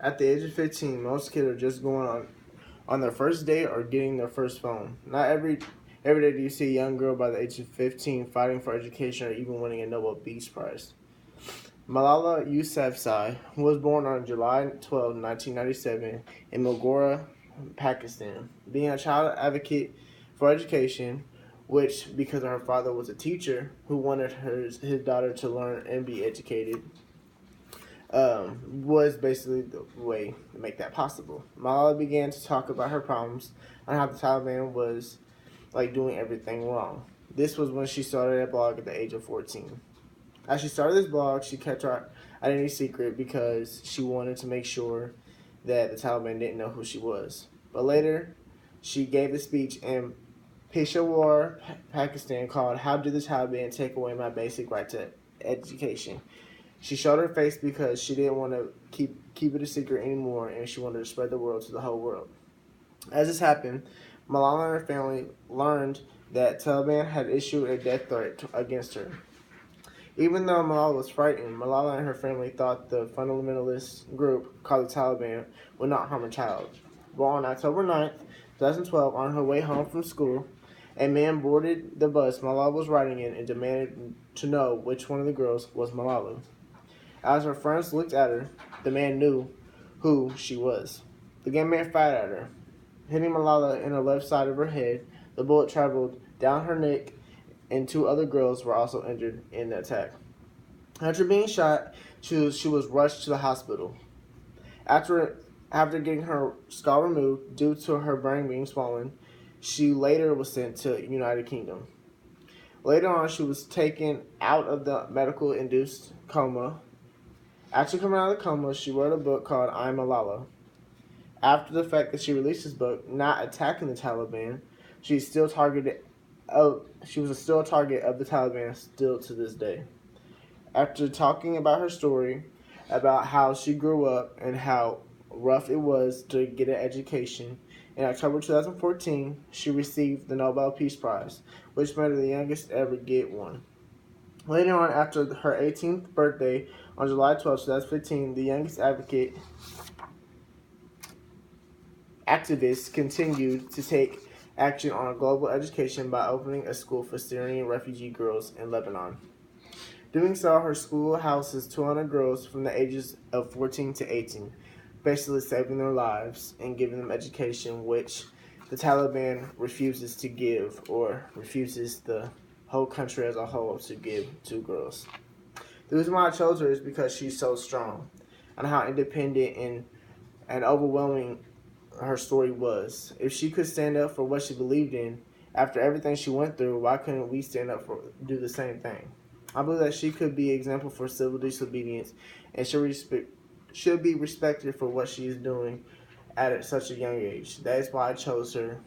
At the age of 15, most kids are just going on their first date or getting their first phone. Not every day do you see a young girl by the age of 15 fighting for education or even winning a Nobel Peace Prize. Malala Yousafzai was born on July 12, 1997 in Mogora, Pakistan. Being a child advocate for education, which because her father was a teacher who wanted his daughter to learn and be educated, was basically the way to make that possible. Malala began to talk about her problems on how the Taliban was doing everything wrong. This was when she started a blog at the age of 14. As she started this blog, she kept her identity secret because she wanted to make sure that the Taliban didn't know who she was. But later, she gave a speech in Peshawar, Pakistan called "How Did the Taliban Take Away My Basic Right to Education?" She showed her face because she didn't want to keep it a secret anymore, and she wanted to spread the word to the whole world. As this happened, Malala and her family learned that Taliban had issued a death threat against her. Even though Malala was frightened, Malala and her family thought the fundamentalist group called the Taliban would not harm a child. But on October 9th, 2012, on her way home from school, a man boarded the bus Malala was riding in and demanded to know which one of the girls was Malala. As her friends looked at her, the man knew who she was. The young man fired at her, hitting Malala in the left side of her head. The bullet traveled down her neck, and two other girls were also injured in the attack. After being shot, she was rushed to the hospital. After getting her skull removed due to her brain being swollen, she later was sent to the United Kingdom. Later on, she was taken out of the medical-induced coma. After coming out of the coma, she wrote a book called I'm Malala. After the fact that she released this book, not attacking the Taliban, she was still a target of the Taliban still to this day. After talking about her story, about how she grew up and how rough it was to get an education, in October 2014, she received the Nobel Peace Prize, which made her the youngest to ever get one. Later on, after her 18th birthday, on July 12, 2015, the youngest activists continued to take action on global education by opening a school for Syrian refugee girls in Lebanon. Doing so, her school houses 200 girls from the ages of 14 to 18, basically saving their lives and giving them education, which the Taliban refuses to give, or refuses the whole country as a whole to give to girls. The reason why I chose her is because she's so strong and how independent and overwhelming her story was. If she could stand up for what she believed in after everything she went through, why couldn't we stand up for do the same thing? I believe that she could be an example for civil disobedience and should be respected for what she is doing at such a young age. That is why I chose her